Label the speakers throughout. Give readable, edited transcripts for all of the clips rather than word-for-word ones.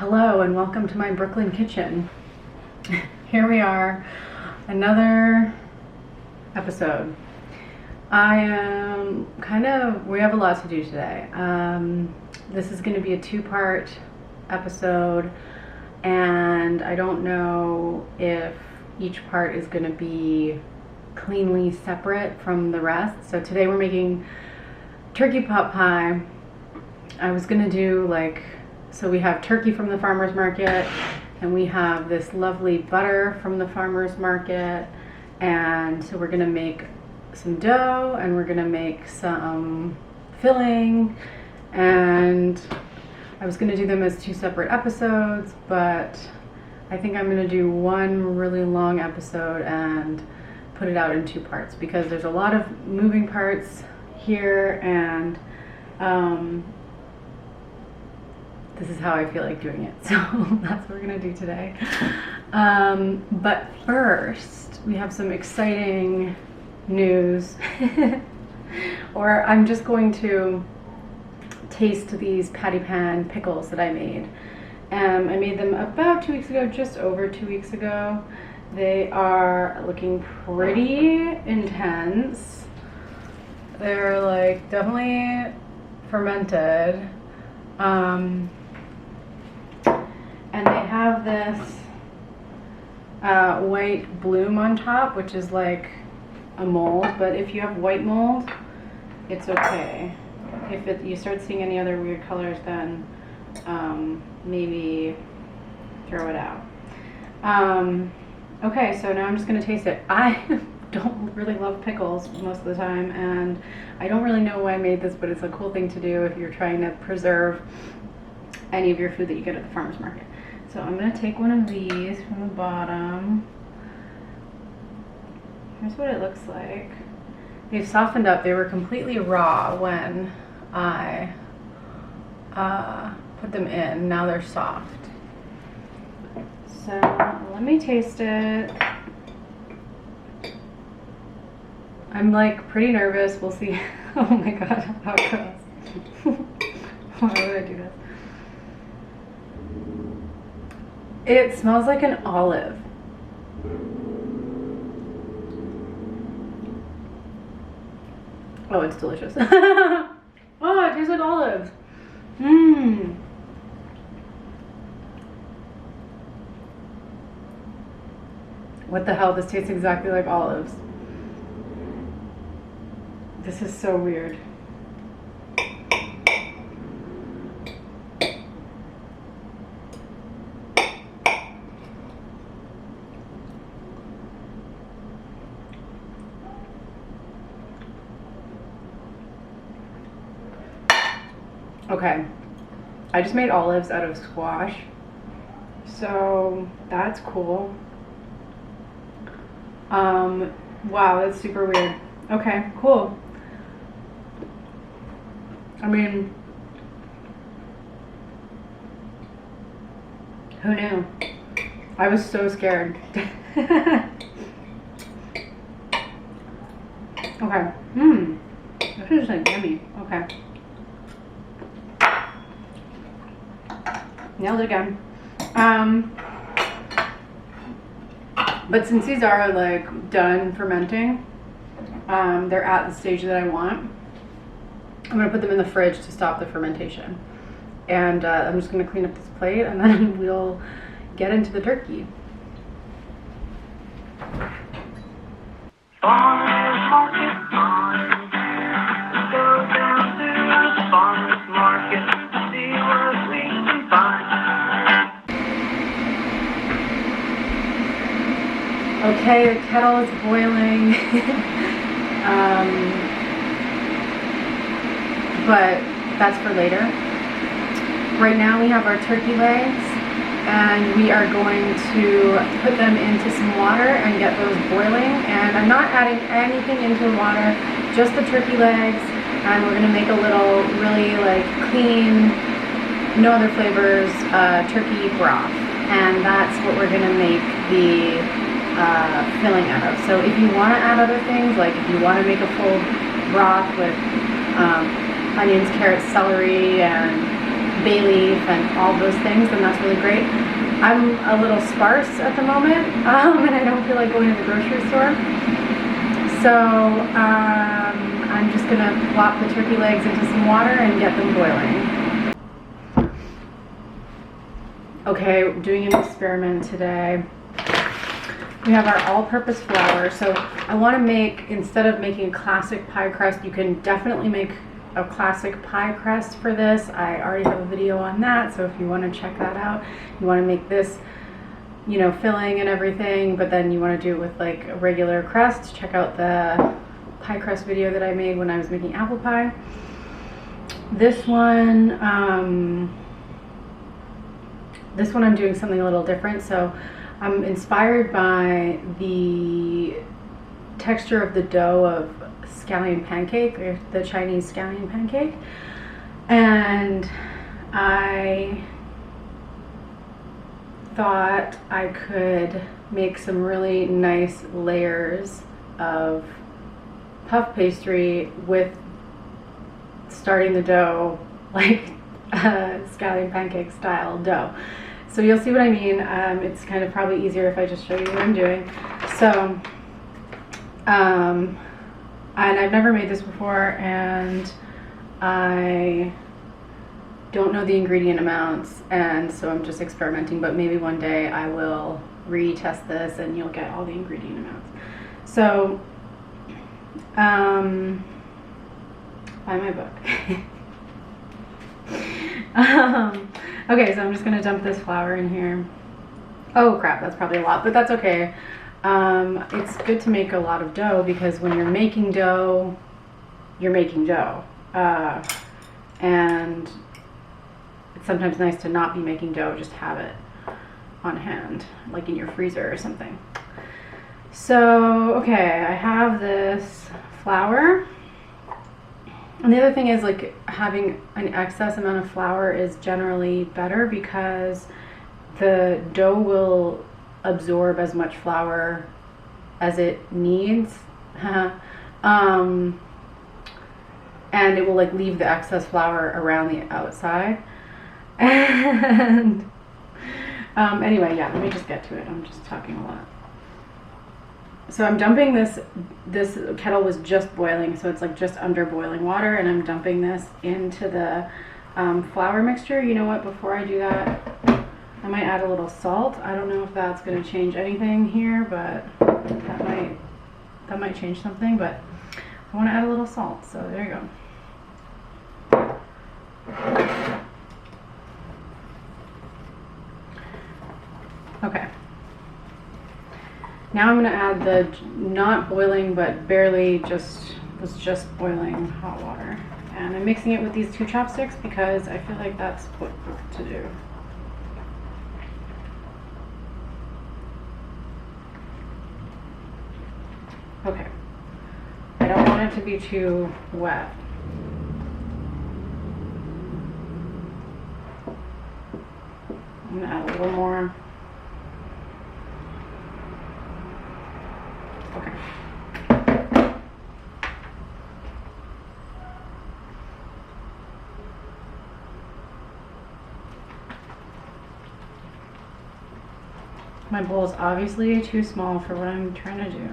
Speaker 1: Hello and welcome to my Brooklyn kitchen. Here we are, another episode. We have a lot to do today. This is going to be a two-part episode, and I don't know if each part is going to be cleanly separate from the rest. So today we're making turkey pot pie. I was going to do so we have turkey from the farmer's market, and we have this lovely butter from the farmer's market, and so we're gonna make some dough and we're gonna make some filling, and I was gonna do them as two separate episodes, but I think I'm gonna do one really long episode and put it out in two parts because there's a lot of moving parts here, and this is how I feel like doing it, so that's what we're gonna do today. But first, we have some exciting news, or I'm just going to taste these patty pan pickles that I made. I made them about 2 weeks ago, just over 2 weeks ago. They are looking pretty intense. They're definitely fermented. And they have this white bloom on top, which is like a mold, but if you have white mold, it's okay. If you start seeing any other weird colors, then maybe throw it out. Okay, so now I'm just gonna taste it. I don't really love pickles most of the time, and I don't really know why I made this, but it's a cool thing to do if you're trying to preserve any of your food that you get at the farmer's market. So I'm going to take one of these from the bottom. Here's what it looks like. They've softened up. They were completely raw when I put them in. Now they're soft. So let me taste it. I'm pretty nervous. We'll see. Oh my god, how it goes. Why would I do this? It smells like an olive. Oh, it's delicious. Oh, it tastes like olives. Mmm. What the hell? This tastes exactly like olives. This is so weird. Okay, I just made olives out of squash, so that's cool. Wow, that's super weird. Okay, cool. I mean, who knew? I was so scared. Okay, this is yummy. Okay. Nailed it again. But since these are done fermenting, they're at the stage that I want. I'm gonna put them in the fridge to stop the fermentation. And I'm just gonna clean up this plate, and then we'll get into the turkey. Farmer's market on. Go down to the farmer's market to see what we can find. Okay, the kettle is boiling. But that's for later. Right now we have our turkey legs, and we are going to put them into some water and get those boiling. And I'm not adding anything into the water, just the turkey legs, and we're gonna make a little really clean, no other flavors, turkey broth. And that's what we're gonna make the filling out of. So if you want to add other things, if you want to make a full broth with onions, carrots, celery, and bay leaf and all those things, then that's really great. I'm a little sparse at the moment, and I don't feel like going to the grocery store. So I'm just gonna plop the turkey legs into some water and get them boiling. Okay, we're doing an experiment today. We have our all-purpose flour. So I want to make, instead of making a classic pie crust, you can definitely make a classic pie crust for this. I already have a video on that, so if you want to check that out, you want to make this, you know, filling and everything, but then you want to do it with like a regular crust, check out the pie crust video that I made when I was making apple pie. This one I'm doing something a little different. So I'm inspired by the texture of the dough of scallion pancake, or the Chinese scallion pancake, and I thought I could make some really nice layers of puff pastry with starting the dough like scallion pancake style dough. So you'll see what I mean. It's kind of probably easier if I just show you what I'm doing. So, and I've never made this before, and I don't know the ingredient amounts, and so I'm just experimenting, but maybe one day I will retest this and you'll get all the ingredient amounts. So, buy my book. Okay, so I'm just gonna dump this flour in here. Oh crap, that's probably a lot, but that's okay. It's good to make a lot of dough, because when you're making dough, you're making dough. And it's sometimes nice to not be making dough, just have it on hand, like in your freezer or something. So, okay, I have this flour. And the other thing is, like, having an excess amount of flour is generally better, because the dough will absorb as much flour as it needs. And it will like leave the excess flour around the outside. And anyway, yeah, let me just get to it. I'm just talking a lot. So I'm dumping this kettle was just boiling, so it's like just under boiling water, and I'm dumping this into the flour mixture. You know what, before I do that, I might add a little salt. I don't know if that's going to change anything here, but that might change something, but I want to add a little salt, so there you go. Okay. Now I'm going to add the not boiling, but barely was just boiling hot water. And I'm mixing it with these 2 chopsticks because I feel like that's what to do. Okay. I don't want it to be too wet. I'm going to add a little more. Okay. My bowl is obviously too small for what I'm trying to do.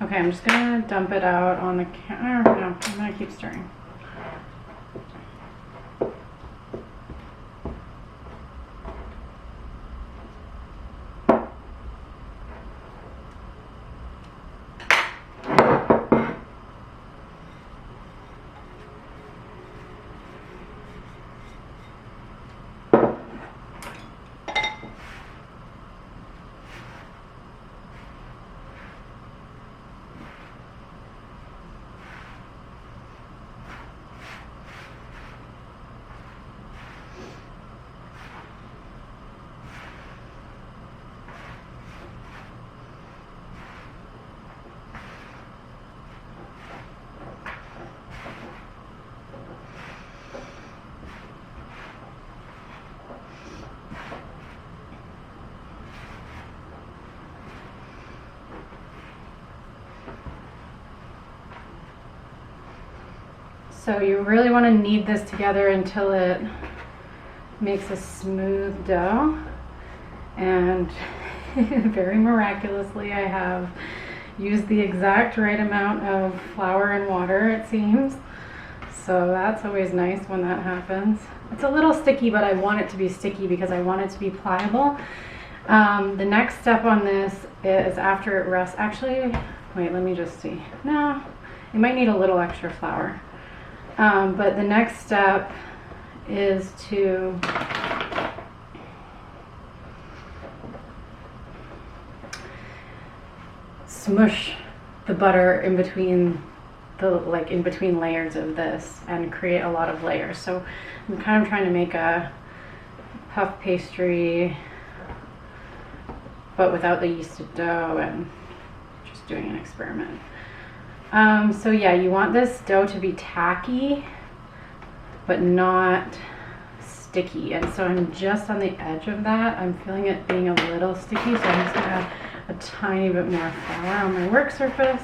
Speaker 1: Okay, I'm just gonna dump it out on the counter. No, I'm gonna keep stirring. So you really want to knead this together until it makes a smooth dough. And very miraculously, I have used the exact right amount of flour and water, it seems. So that's always nice when that happens. It's a little sticky, but I want it to be sticky because I want it to be pliable. The next step on this is after it rests. Actually, wait, let me just see. No, it might need a little extra flour. But the next step is to smush the butter in between in between layers of this and create a lot of layers. So I'm kind of trying to make a puff pastry, but without the yeasted dough, and just doing an experiment. So yeah, you want this dough to be tacky, but not sticky. And so I'm just on the edge of that. I'm feeling it being a little sticky, so I'm just gonna add a tiny bit more flour on my work surface.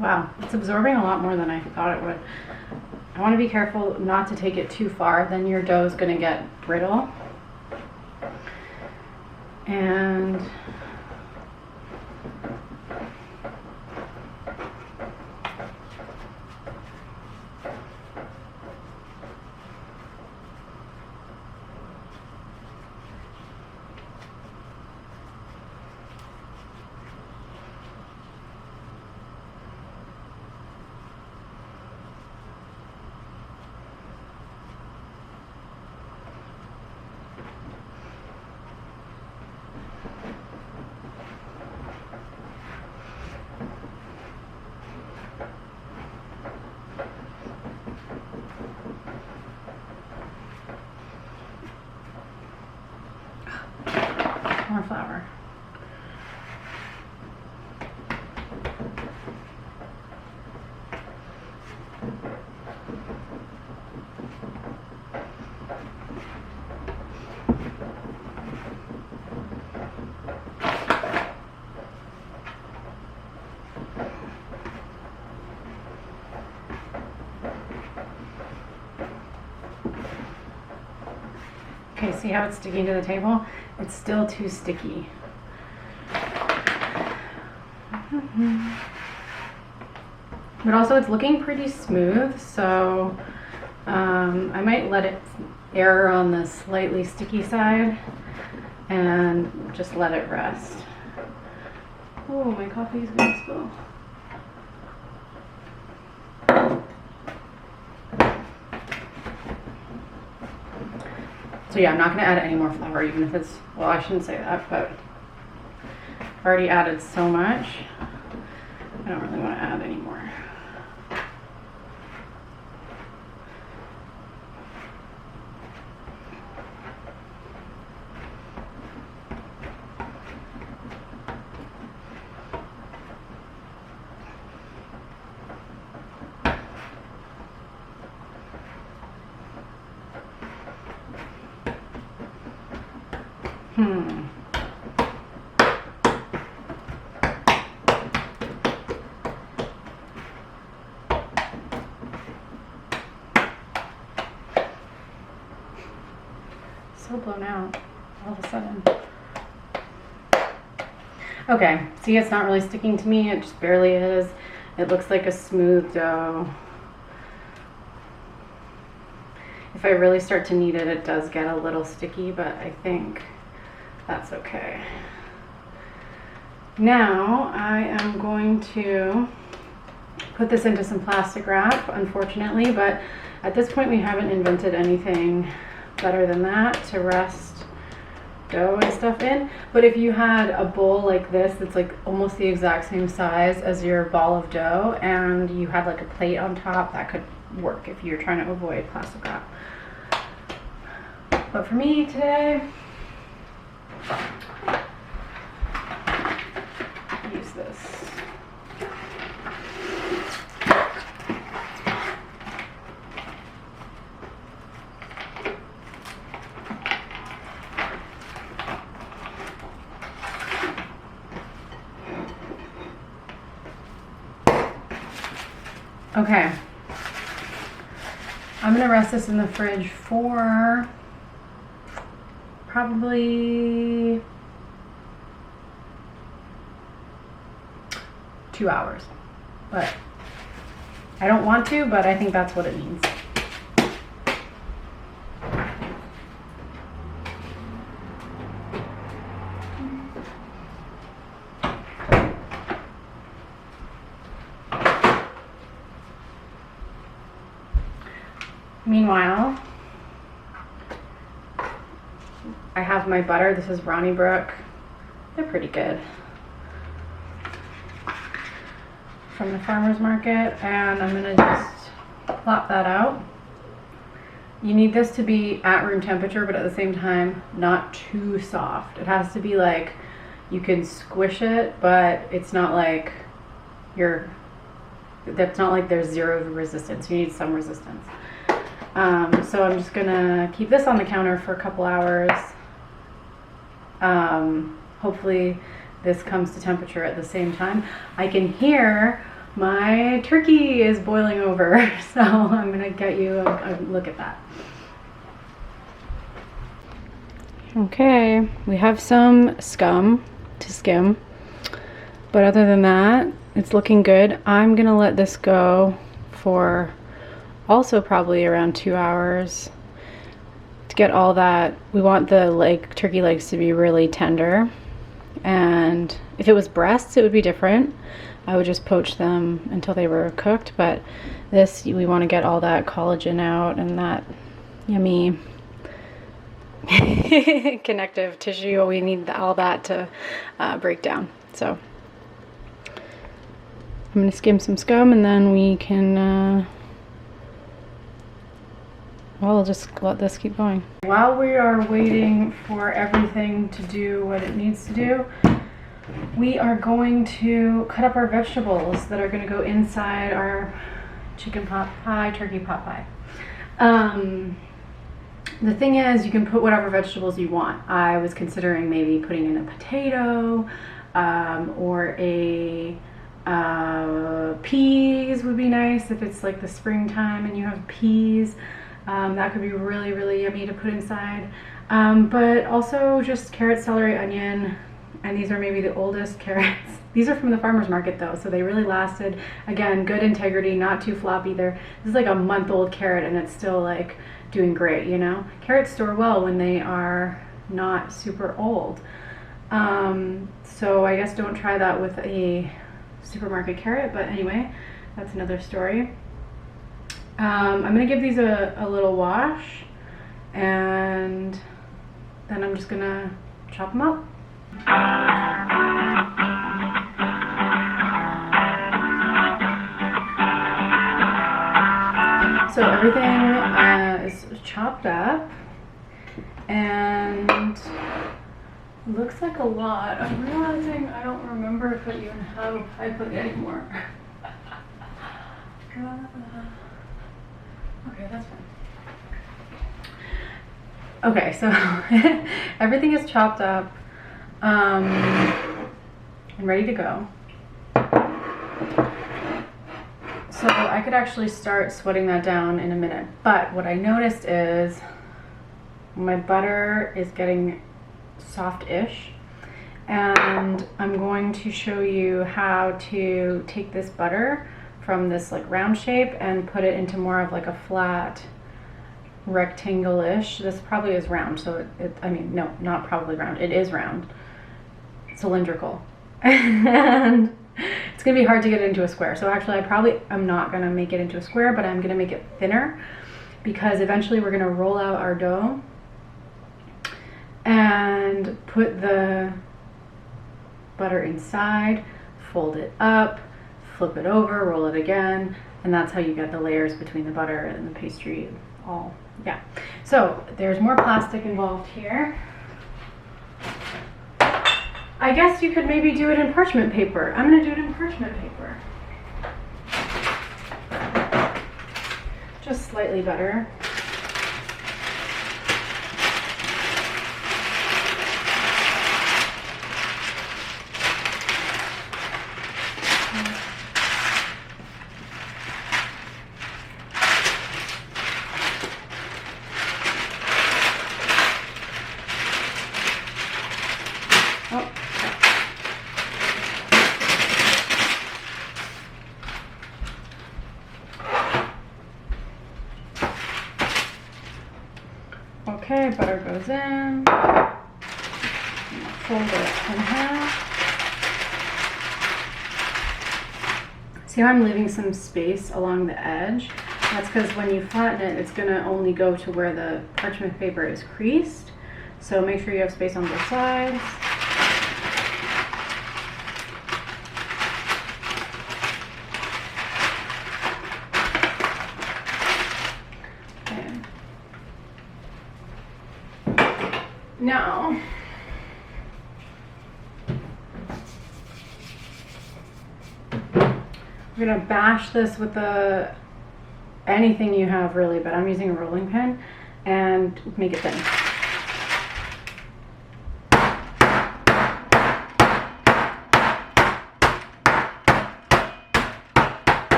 Speaker 1: Wow, it's absorbing a lot more than I thought it would. I want to be careful not to take it too far, then your dough is going to get brittle. And more flour. Okay, see how it's sticking to the table? It's still too sticky. But also it's looking pretty smooth, so I might let it err on the slightly sticky side and just let it rest. Oh, my coffee is gonna spill. So yeah, I'm not going to add any more flour, even if it's, well, I shouldn't say that, but I've already added so much. I don't really want to add any more. So blown out all of a sudden. Okay, see, it's not really sticking to me, it just barely is. It looks like a smooth dough. If I really start to knead it, it does get a little sticky, but I think that's okay. Now I am going to put this into some plastic wrap, unfortunately, but at this point we haven't invented anything better than that to rest dough and stuff in. But if you had a bowl like this that's like almost the exact same size as your ball of dough and you had like a plate on top, that could work if you're trying to avoid plastic wrap. But for me today, use this. Okay, I'm gonna rest this in the fridge for probably 2 hours, but I don't want to, but I think that's what it means. Meanwhile, I have my butter. This is Ronnie Brook. They're pretty good. From the farmer's market, and I'm gonna just plop that out. You need this to be at room temperature, but at the same time, not too soft. It has to be like, you can squish it, but it's not like that's not like there's zero resistance. You need some resistance. So I'm just gonna keep this on the counter for a couple hours. Hopefully this comes to temperature at the same time. I can hear my turkey is boiling over, so I'm gonna get you a look at that. Okay, we have some scum to skim, but other than that, it's looking good. I'm gonna let this go for also probably around 2 hours to get all that. We want the turkey legs to be really tender, and if it was breasts it would be different. I would just poach them until they were cooked, but this, we want to get all that collagen out and that yummy connective tissue. We need all that to break down. So I'm going to skim some scum, and then we can well, I'll just let this keep going. While we are waiting for everything to do what it needs to do, we are going to cut up our vegetables that are going to go inside our chicken pot pie, turkey pot pie. The thing is, you can put whatever vegetables you want. I was considering maybe putting in a potato, or a peas would be nice if it's like the springtime and you have peas. That could be really, really yummy to put inside. But also just carrot, celery, onion, and these are maybe the oldest carrots. These are from the farmer's market though, so they really lasted. Again, good integrity, not too flop either. This is like a month-old carrot and it's still like doing great, you know? Carrots store well when they are not super old. So I guess don't try that with a supermarket carrot, but anyway, that's another story. I'm gonna give these a little wash, and then I'm just gonna chop them up. So everything is chopped up, and looks like a lot. I'm realizing I don't remember if I even have a pie plate anymore. Okay, that's fine. Okay, so everything is chopped up and ready to go. So I could actually start sweating that down in a minute, but what I noticed is my butter is getting soft-ish, and I'm going to show you how to take this butter from this like round shape and put it into more of like a flat rectangle-ish. This probably is round, so I mean, no, not probably round, it is round, cylindrical. And it's gonna be hard to get it into a square. So actually I'm not gonna make it into a square, but I'm gonna make it thinner, because eventually we're gonna roll out our dough and put the butter inside, fold it up, flip it over, roll it again, and that's how you get the layers between the butter and the pastry all Yeah. So there's more plastic involved here. I guess you could maybe do it in parchment paper. I'm gonna do it in parchment paper. Just slightly better. Okay, butter goes in. Fold it in half. See how I'm leaving some space along the edge? That's because when you flatten it, it's going to only go to where the parchment paper is creased. So make sure you have space on both sides. Now, we're gonna bash this with anything you have really, but I'm using a rolling pin and make it thin.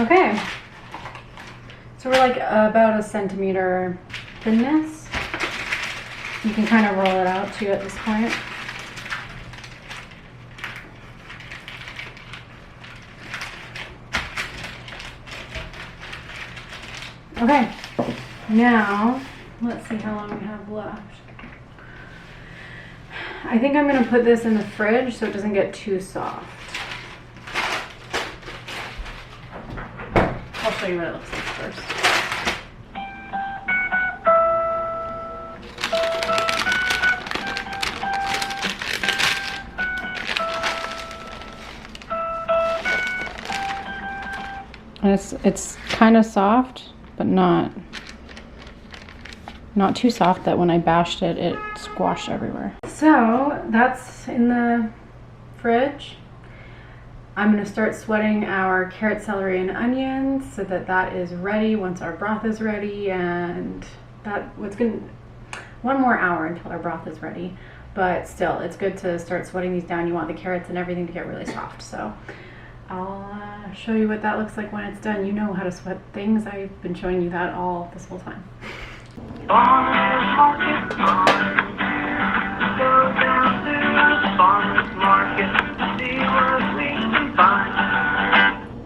Speaker 1: Okay, so we're like about 1 centimeter thinness. You can kind of roll it out too at this point. Okay, now let's see how long we have left. I think I'm going to put this in the fridge so it doesn't get too soft. I'll show you what it looks like first. And it's kind of soft, but not too soft that when I bashed it, it squashed everywhere. So that's in the fridge. I'm going to start sweating our carrot, celery, and onions so that is ready once our broth is ready, and one more hour until our broth is ready. But still, it's good to start sweating these down. You want the carrots and everything to get really soft. So I'll show you what that looks like when it's done. You know how to sweat things. I've been showing you that all this whole time.